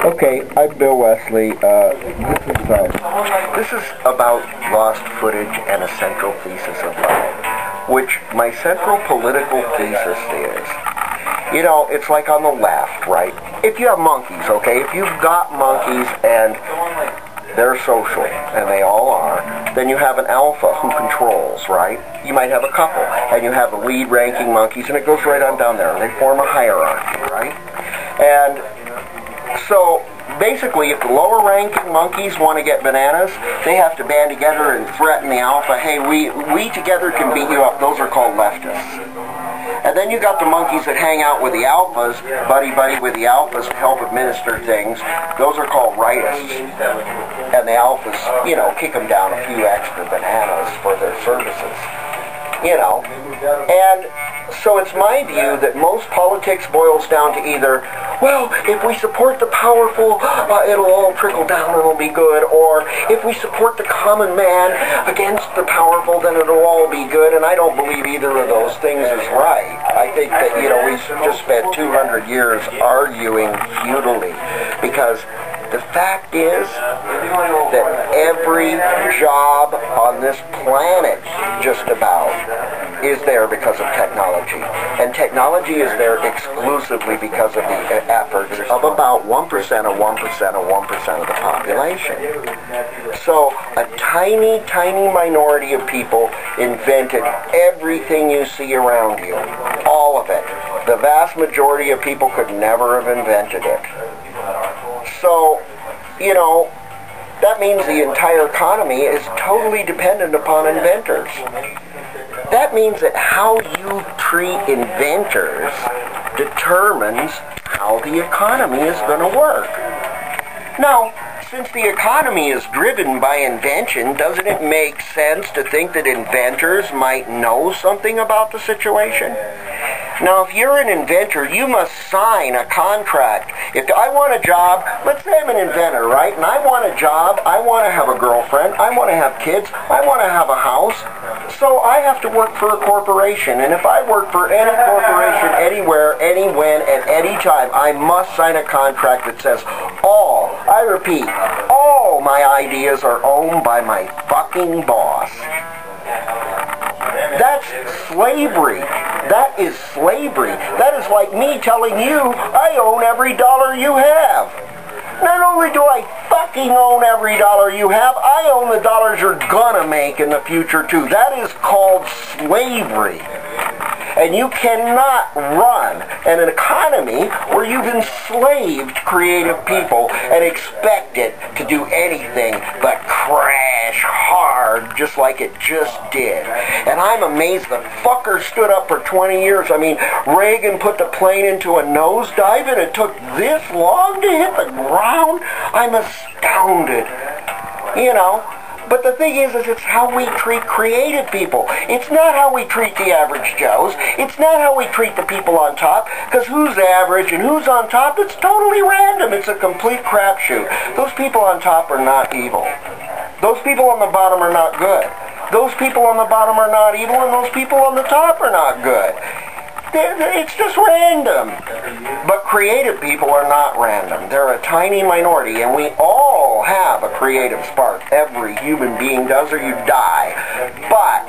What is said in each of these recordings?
Okay, I'm Bill Wesley. This is about lost footage and a central thesis of mine, which my central political thesis is, you know, it's like on the left, right? If you have monkeys, okay, if you've got monkeys and they're social, and they all are, then you have an alpha who controls, right? You might have a couple, and you have the lead-ranking monkeys, and it goes right on down there. They form a hierarchy, right? And so, basically, if the lower-ranking monkeys want to get bananas, they have to band together and threaten the alpha, hey, we together can beat you up. Those are called leftists. And then you got the monkeys that hang out with the alphas, buddy-buddy with the alphas to help administer things. Those are called rightists. And the alphas, you know, kick them down a few extra bananas for their services. You know. And so it's my view that most politics boils down to either, well, if we support the powerful, it'll all trickle down and it'll be good, or if we support the common man against the powerful, then it'll all be good, and I don't believe either of those things is right. I think that, you know, we just spent 200 years arguing futilely, because the fact is that every job on this planet, just about, is there because of technology. And technology is there exclusively because of the efforts of about 1% of 1% of 1% of the population. So a tiny, tiny minority of people invented everything you see around you. All of it. The vast majority of people could never have invented it. So, you know, that means the entire economy is totally dependent upon inventors. That means that how you treat inventors determines how the economy is going to work. Now, since the economy is driven by invention, doesn't it make sense to think that inventors might know something about the situation? Now, if you're an inventor, you must sign a contract. If I want a job, let's say I'm an inventor, right? And I want a job, I want to have a girlfriend, I want to have kids, I want to have a house. So I have to work for a corporation. And if I work for any corporation, anywhere, any when, at any time, I must sign a contract that says all, I repeat, all my ideas are owned by my fucking boss. That's slavery. That is slavery. That is like me telling you, I own every dollar you have. Not only do I fucking own every dollar you have, I own the dollars you're gonna make in the future too. That is called slavery. And you cannot run an economy where you've enslaved creative people and expect it to do anything but crash hard just like it just did. And I'm amazed the fucker stood up for 20 years. I mean, Reagan put the plane into a nosedive and it took this long to hit the ground? I'm astounded. You know? But the thing is it's how we treat creative people. It's not how we treat the average Joes. It's not how we treat the people on top. Because who's average and who's on top, it's totally random. It's a complete crapshoot. Those people on top are not evil. Those people on the bottom are not good. Those people on the bottom are not evil, and those people on the top are not good. It's just random. But creative people are not random. They're a tiny minority, and we all have a creative spark. Every human being does, or you die. But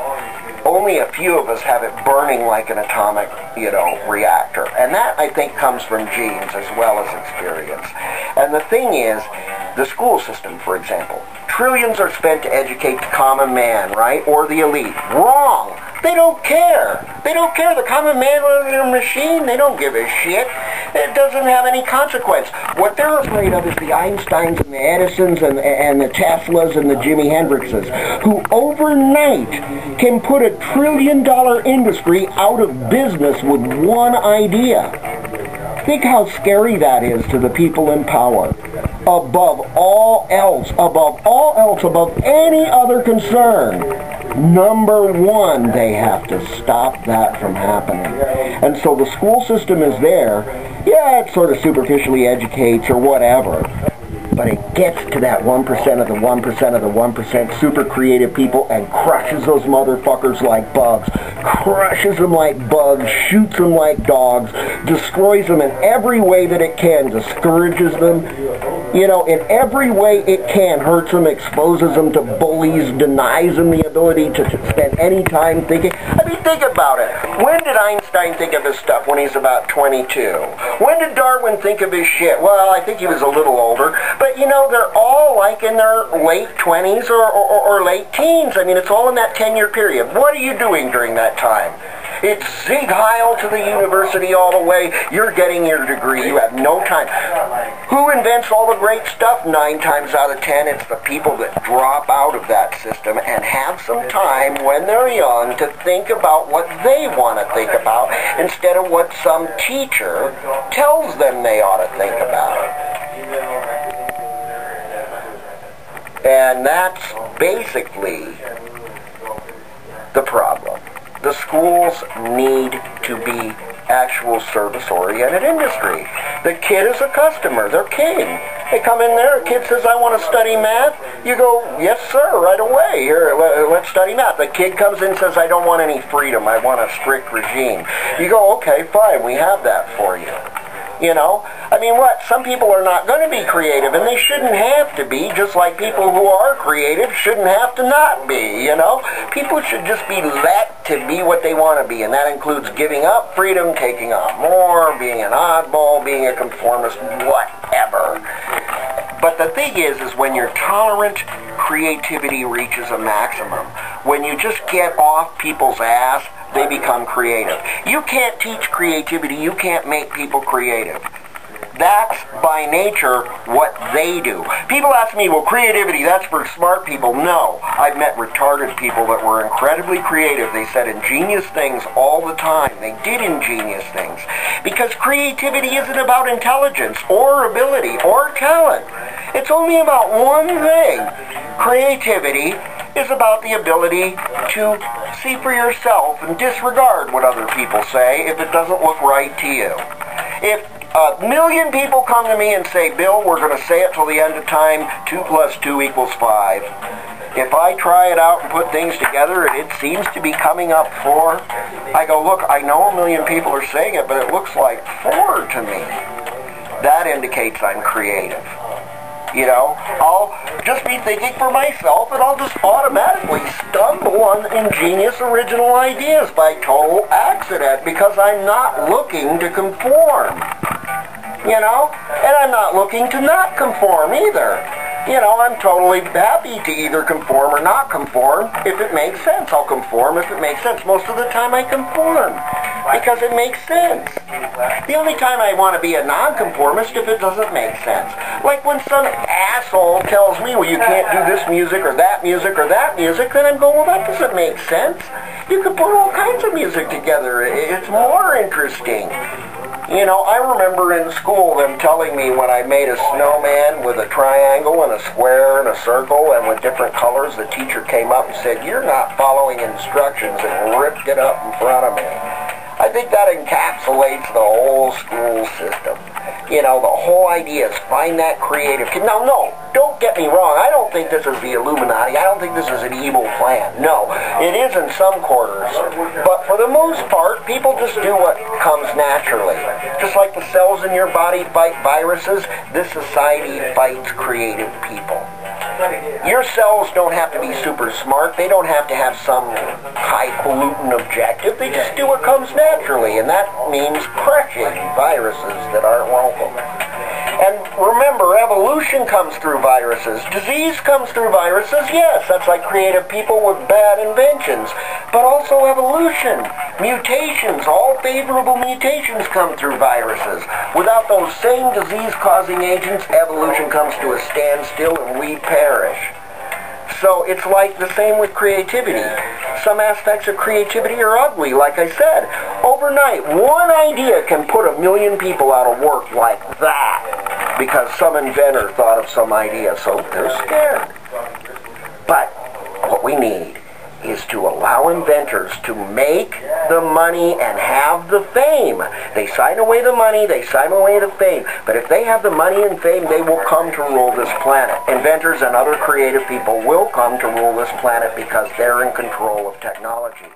only a few of us have it burning like an atomic, you know, reactor. And that, I think, comes from genes as well as experience. And the thing is, the school system, for example, trillions are spent to educate the common man, right? Or the elite. Wrong! They don't care. They don't care. The common man is a machine. They don't give a shit. It doesn't have any consequence. What they're afraid of is the Einsteins and the Edisons and the Teslas and the Jimi Hendrixes, who overnight can put a $1 trillion industry out of business with one idea. Think how scary that is to the people in power. Above all else, above any other concern, number one, they have to stop that from happening. And so the school system is there. Yeah, it sort of superficially educates or whatever. but it gets to that 1% of the 1% of the 1% super creative people and crushes those motherfuckers like bugs. Crushes them like bugs, shoots them like dogs, destroys them in every way that it can, discourages them, in every way it can, hurts them, exposes them to bullies, denies them the ability to spend any time thinking. I mean, think about it. When did Einstein think of his stuff? When he's about 22. When did Darwin think of his shit? Well, I think he was a little older, but they're all like in their late 20s or late teens. I mean, it's all in that 10-year period. What are you doing during that time? It's Sieg Heil to the university all the way. You're getting your degree. You have no time. Who invents all the great stuff? 9 times out of 10, it's the people that drop out of that system and have some time when they're young to think about what they want to think about instead of what some teacher tells them they ought to think about. And that's basically the problem. The schools need to be actual service-oriented industry. The kid is a customer. They're king. They come in there, a kid says, I want to study math. You go, yes, sir, right away. Here, let's study math. The kid comes in and says, I don't want any freedom. I want a strict regime. You go, okay, fine, we have that for you. I mean, what? Some people are not going to be creative, and they shouldn't have to be, just like people who are creative shouldn't have to not be, People should just be let to be what they want to be, and that includes giving up freedom, taking on more, being an oddball, being a conformist, whatever. But the thing is when you're tolerant, creativity reaches a maximum. When you just get off people's ass, they become creative. You can't teach creativity. You can't make people creative. That's by nature what they do. People ask me, well, creativity, that's for smart people. No. I've met retarded people that were incredibly creative. They said ingenious things all the time. They did ingenious things. Because creativity isn't about intelligence or ability or talent. It's only about one thing. Creativity is about the ability to see for yourself and disregard what other people say if it doesn't look right to you. If a million people come to me and say, Bill, we're going to say it till the end of time, 2 + 2 = 5. If I try it out and put things together and it seems to be coming up 4, I go, look, I know a million people are saying it, but it looks like 4 to me. That indicates I'm creative. I'll just be thinking for myself, and I'll just automatically stumble on ingenious original ideas by total accident because I'm not looking to conform. And I'm not looking to not conform either. I'm totally happy to either conform or not conform. If it makes sense, I'll conform if it makes sense. Most of the time I conform because it makes sense. The only time I want to be a nonconformist if it doesn't make sense. Like when some asshole tells me, well, you can't do this music or that music or that music, then I'm going, well, that doesn't make sense. You can put all kinds of music together. It's more interesting. I remember in school them telling me when I made a snowman with a triangle and a square and a circle and with different colors, the teacher came up and said, you're not following instructions, and ripped it up in front of me. I think that encapsulates the whole school system. The whole idea is find that creative kid. Now, no, don't get me wrong. I don't think this is the Illuminati. I don't think this is an evil plan. No, it is in some quarters. But for the most part, people just do what comes naturally. Just like the cells in your body fight viruses, this society fights creative people. Your cells don't have to be super smart. They don't have to have some highfalutin objective. They just do what comes naturally, and that means crushing viruses that aren't welcome. And remember, evolution comes through viruses. Disease comes through viruses, yes. That's like creative people with bad inventions. But also evolution. Mutations, all favorable mutations come through viruses. Without those same disease-causing agents, evolution comes to a standstill and we perish. So it's like the same with creativity. Some aspects of creativity are ugly, like I said. Overnight, one idea can put 1 million people out of work like that because some inventor thought of some idea, so they're scared. But what we need is to allow inventors to make the money and have the fame. They sign away the money, they sign away the fame. But if they have the money and fame, they will come to rule this planet. Inventors and other creative people will come to rule this planet because they're in control of technology.